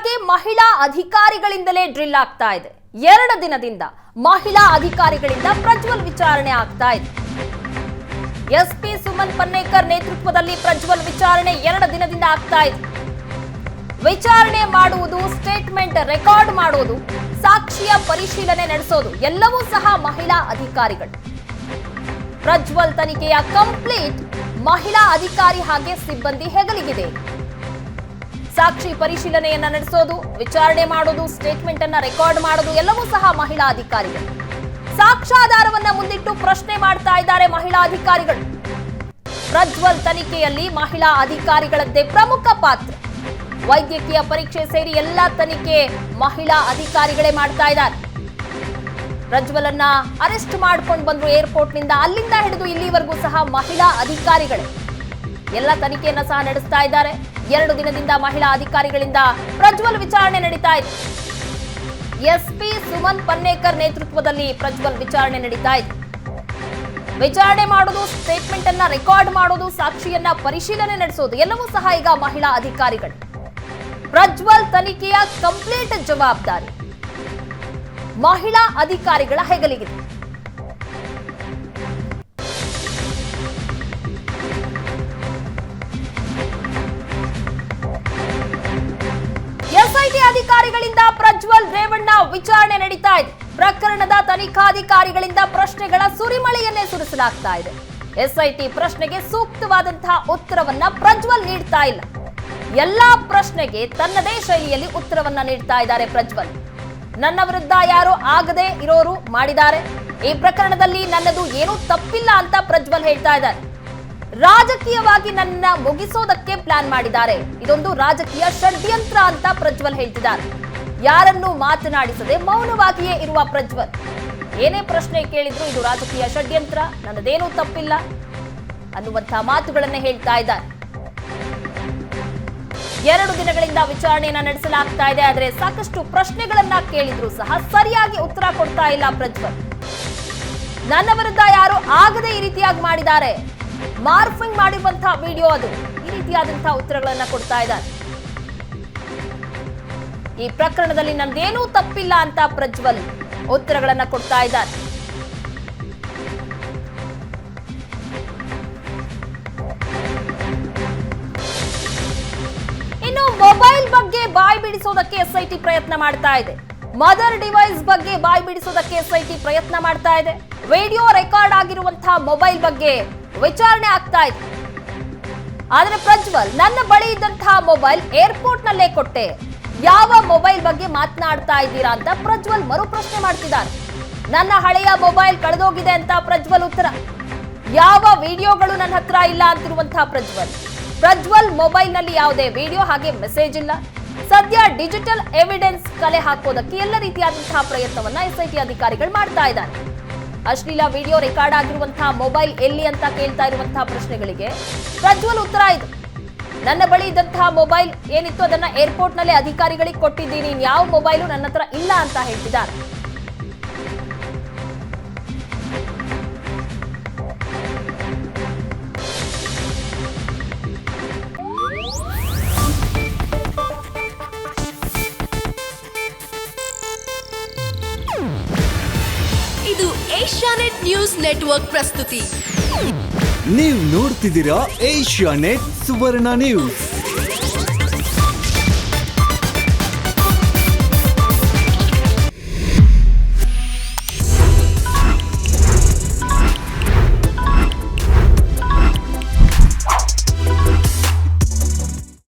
ಒಟ್ಟಾರೆಯಾಗಿ ಮಹಿಳಾ ಅಧಿಕಾರಿಗಳಿಂದಲೇ ಡ್ರಿಲ್ ಆಗ್ತಾ ಇದೆ. 2 ದಿನದಿಂದ ಮಹಿಳಾ ಅಧಿಕಾರಿಗಳಿಂದ ಪ್ರಜ್ವಲ್ ವಿಚಾರಣೆ ಆಗ್ತಾ ಇದೆ. ಎಸ್ಪಿ ಸುಮನ್ ಪನ್ನೇಕರ್ ನೇತೃತ್ವದಲ್ಲಿ ಪ್ರಜ್ವಲ್ ವಿಚಾರಣೆ 2 ದಿನದಿಂದ ಆಗ್ತಾ ಇದೆ. ವಿಚಾರಣೆ ಮಾಡುವುದು, ಸ್ಟೇಟ್ಮೆಂಟ್ ರೆಕಾರ್ಡ್ ಮಾಡುವುದು, ಸಾಕ್ಷಿಯ ಪರಿಶೀಲನೆ ನಡೆಸೋದು ಎಲ್ಲವೂ ಸಹ ಮಹಿಳಾ ಅಧಿಕಾರಿಗಳು. ಪ್ರಜ್ವಲ್ ತನಿಖೆಯ ಕಂಪ್ಲೀಟ್ ಮಹಿಳಾ ಅಧಿಕಾರಿ ಹಾಗೆ ಸಿಬ್ಬಂದಿ ಹೆಗಲಿಗಿದೆ. ಸಾಕ್ಷಿ ಪರಿಶೀಲನೆಯನ್ನ ನಡೆಸೋದು, ವಿಚಾರಣೆ ಮಾಡೋದು, ಸ್ಟೇಟ್ಮೆಂಟ್ ಅನ್ನ ರೆಕಾರ್ಡ್ ಮಾಡೋದು ಎಲ್ಲವೂ ಸಹ ಮಹಿಳಾ ಅಧಿಕಾರಿಗಳು. ಸಾಕ್ಷ್ಯಾಧಾರವನ್ನ ಮುಂದಿಟ್ಟು ಪ್ರಶ್ನೆ ಮಾಡ್ತಾ ಇದ್ದಾರೆ ಮಹಿಳಾ ಅಧಿಕಾರಿಗಳು. ಪ್ರಜ್ವಲ್ ತನಿಖೆಯಲ್ಲಿ ಮಹಿಳಾ ಅಧಿಕಾರಿಗಳದ್ದೇ ಪ್ರಮುಖ ಪಾತ್ರ. ವೈದ್ಯಕೀಯ ಪರೀಕ್ಷೆ ಸೇರಿ ಎಲ್ಲಾ ತನಿಖೆ ಮಹಿಳಾ ಅಧಿಕಾರಿಗಳೇ ಮಾಡ್ತಾ ಇದ್ದಾರೆ. ಪ್ರಜ್ವಲ್ ಅನ್ನ ಅರೆಸ್ಟ್ ಮಾಡ್ಕೊಂಡು ಬಂದ್ರು ಏರ್ಪೋರ್ಟ್ ನಿಂದ, ಅಲ್ಲಿಂದ ಹಿಡಿದು ಇಲ್ಲಿವರೆಗೂ ಸಹ ಮಹಿಳಾ ಅಧಿಕಾರಿಗಳೇ ಎಲ್ಲ ತನಿಖೆಯನ್ನ ಸಹ ನಡೆಸ್ತಾ ಇದ್ದಾರೆ. 2 ದಿನದಿಂದ ಮಹಿಳಾ ಅಧಿಕಾರಿಗಳಿಂದ ಪ್ರಜ್ವಲ್ ವಿಚಾರಣೆ ನಡೀತಾ ಇದೆ. ಎಸ್ಪಿ ಸುಮನ್ ಪನ್ನೇಕರ್ ನೇತೃತ್ವದಲ್ಲಿ ಪ್ರಜ್ವಲ್ ವಿಚಾರಣೆ ನಡೀತಾ ಇದೆ. ವಿಚಾರಣೆ ಮಾಡೋದು, ಸ್ಟೇಟ್ಮೆಂಟ್ ಅನ್ನ ರೆಕಾರ್ಡ್ ಮಾಡೋದು, ಸಾಕ್ಷಿಯನ್ನ ಪರಿಶೀಲನೆ ನಡೆಸೋದು ಎಲ್ಲವೂ ಸಹ ಈಗ ಮಹಿಳಾ ಅಧಿಕಾರಿಗಳು. ಪ್ರಜ್ವಲ್ ತನಿಖೆಯ ಕಂಪ್ಲೀಟ್ ಜವಾಬ್ದಾರಿ ಮಹಿಳಾ ಅಧಿಕಾರಿಗಳ ಹೆಗಲಿಗಿದೆ. ಎಸ್ಐಟಿ ಅಧಿಕಾರಿಗಳಿಂದ ಪ್ರಜ್ವಲ್ ರೇವಣ್ಣ ವಿಚಾರಣೆ ನಡೀತಾ ಇದೆ. ಪ್ರಕರಣದ ತನಿಖಾಧಿಕಾರಿಗಳಿಂದ ಪ್ರಶ್ನೆಗಳ ಸುರಿಮಳೆಯನ್ನೇ ಸುರಿಸಲಾಗ್ತಾ ಇದೆ. ಎಸ್ಐಟಿ ಪ್ರಶ್ನೆಗೆ ಸೂಕ್ತವಾದಂತಹ ಉತ್ತರವನ್ನ ಪ್ರಜ್ವಲ್ ನೀಡ್ತಾ ಇಲ್ಲ. ಎಲ್ಲಾ ಪ್ರಶ್ನೆಗೆ ತನ್ನದೇ ಶೈಲಿಯಲ್ಲಿ ಉತ್ತರವನ್ನ ನೀಡ್ತಾ ಇದ್ದಾರೆ ಪ್ರಜ್ವಲ್. ನನ್ನ ವಿರುದ್ಧ ಯಾರೋ ಆಗದೆ ಇರೋರು ಮಾಡಿದ್ದಾರೆ, ಈ ಪ್ರಕರಣದಲ್ಲಿ ನನ್ನದು ಏನೂ ತಪ್ಪಿಲ್ಲ ಅಂತ ಪ್ರಜ್ವಲ್ ಹೇಳ್ತಾ ಇದ್ದಾರೆ. ರಾಜಕೀಯವಾಗಿ ನನ್ನ ಮುಗಿಸೋದಕ್ಕೆ ಪ್ಲಾನ್ ಮಾಡಿದ್ದಾರೆ, ಇದೊಂದು ರಾಜಕೀಯ ಷಡ್ಯಂತ್ರ ಅಂತ ಪ್ರಜ್ವಲ್ ಹೇಳ್ತಿದ್ದಾರೆ. ಯಾರನ್ನು ಮಾತನಾಡಿಸದೆ ಮೌನವಾಗಿಯೇ ಇರುವ ಪ್ರಜ್ವಲ್ ಏನೇ ಪ್ರಶ್ನೆ ಕೇಳಿದ್ರು ಇದು ರಾಜಕೀಯ ಷಡ್ಯಂತ್ರ, ನನ್ನದೇನೂ ತಪ್ಪಿಲ್ಲ ಅನ್ನುವಂತಹ ಮಾತುಗಳನ್ನೇ ಹೇಳ್ತಾ ಇದ್ದಾರೆ. 2 ದಿನಗಳಿಂದ ವಿಚಾರಣೆಯನ್ನ ನಡೆಸಲಾಗ್ತಾ ಇದೆ. ಆದರೆ ಸಾಕಷ್ಟು ಪ್ರಶ್ನೆಗಳನ್ನ ಕೇಳಿದ್ರು ಸಹ ಸರಿಯಾಗಿ ಉತ್ತರ ಕೊಡ್ತಾ ಇಲ್ಲ ಪ್ರಜ್ವಲ್. ನನ್ನ ವಿರುದ್ಧ ಯಾರು ಆಗದೆ ಈ ರೀತಿಯಾಗಿ ಮಾಡಿದ್ದಾರೆ, ಮಾರ್ಫಿಂಗ್ ಮಾಡಿರುವಂತಹ ವಿಡಿಯೋ ಅದು, ಈ ರೀತಿಯಾದಂತಹ ಉತ್ತರಗಳನ್ನ ಕೊಡ್ತಾ ಇದ್ದಾರೆ. ಈ ಪ್ರಕರಣದಲ್ಲಿ ನಂದೇನೂ ತಪ್ಪಿಲ್ಲ ಅಂತ ಪ್ರಜ್ವಲ್ ಉತ್ತರಗಳನ್ನ ಕೊಡ್ತಾ ಇದ್ದಾರೆ. ಇನ್ನು ಮೊಬೈಲ್ ಬಗ್ಗೆ ಬಾಯ್ ಬಿಡಿಸೋದಕ್ಕೆ ಎಸ್ಐಟಿ ಪ್ರಯತ್ನ ಮಾಡ್ತಾ ಇದೆ. ಮದರ್ ಡಿವೈಸ್ ಬಗ್ಗೆ ಬಾಯ್ ಬಿಡಿಸೋದಕ್ಕೆ ಎಸ್ಐಟಿ ಪ್ರಯತ್ನ ಮಾಡ್ತಾ ಇದೆ. ವಿಡಿಯೋ ರೆಕಾರ್ಡ್ ಆಗಿರುವಂತಹ ಮೊಬೈಲ್ ಬಗ್ಗೆ ವಿಚಾರಣೆ ಆಗ್ತಾ ಇದೆ. ಆದ್ರೆ ಪ್ರಜ್ವಲ್, ನನ್ನ ಬಳಿ ಇದ್ದಂತಹ ಮೊಬೈಲ್ ಏರ್ಪೋರ್ಟ್ ನಲ್ಲೇ ಕೊಟ್ಟೆ, ಯಾವ ಮೊಬೈಲ್ ಬಗ್ಗೆ ಮಾತನಾಡ್ತಾ ಇದ್ದೀರಾ ಅಂತ ಪ್ರಜ್ವಲ್ ಮರು ಪ್ರಶ್ನೆ ಮಾಡ್ತಿದ್ದಾರೆ. ನನ್ನ ಹಳೆಯ ಮೊಬೈಲ್ ಕಳೆದೋಗಿದೆ ಅಂತ ಪ್ರಜ್ವಲ್ ಉತ್ತರ. ಯಾವ ವಿಡಿಯೋಗಳು ನನ್ನ ಹತ್ರ ಇಲ್ಲ ಅಂತಿರುವಂತಹ ಪ್ರಜ್ವಲ್ ಮೊಬೈಲ್ ನಲ್ಲಿ ಯಾವುದೇ ವಿಡಿಯೋ ಹಾಗೆ ಮೆಸೇಜ್ ಇಲ್ಲ. ಸದ್ಯ ಡಿಜಿಟಲ್ ಎವಿಡೆನ್ಸ್ ಕಲೆ ಹಾಕೋದಕ್ಕೆ ಎಲ್ಲ ರೀತಿಯಾದಂತಹ ಪ್ರಯತ್ನವನ್ನ ಎಸ್ಐಟಿ ಅಧಿಕಾರಿಗಳು ಮಾಡ್ತಾ ಇದ್ದಾರೆ. ಅಶ್ಲೀಲ ವಿಡಿಯೋ ರೆಕಾರ್ಡ್ ಆಗಿರುವಂತಹ ಮೊಬೈಲ್ ಎಲ್ಲಿ ಅಂತ ಕೇಳ್ತಾ ಇರುವಂತಹ ಪ್ರಶ್ನೆಗಳಿಗೆ ಪ್ರಜ್ವಲ್ ಉತ್ತರ ಇದು. ನನ್ನ ಬಳಿ ಇದ್ದಂತಹ ಮೊಬೈಲ್ ಏನಿತ್ತು ಅದನ್ನ ಏರ್ಪೋರ್ಟ್ ನಲ್ಲಿ ಅಧಿಕಾರಿಗಳಿಗೆ ಕೊಟ್ಟಿದ್ದೀನಿ, ಯಾವ ಮೊಬೈಲು ನನ್ನ ಹತ್ರ ಇಲ್ಲ ಅಂತ ಹೇಳ್ತಿದ್ದಾರೆ. ಇದು ಏಷ್ಯಾನೆಟ್ ನ್ಯೂಸ್ ನೆಟ್ವರ್ಕ್ ಪ್ರಸ್ತುತಿ. ನೀವು ನೋಡ್ತಿದ್ದೀರಾ ಏಷ್ಯಾನೆಟ್ ಸುವರ್ಣ ನ್ಯೂಸ್.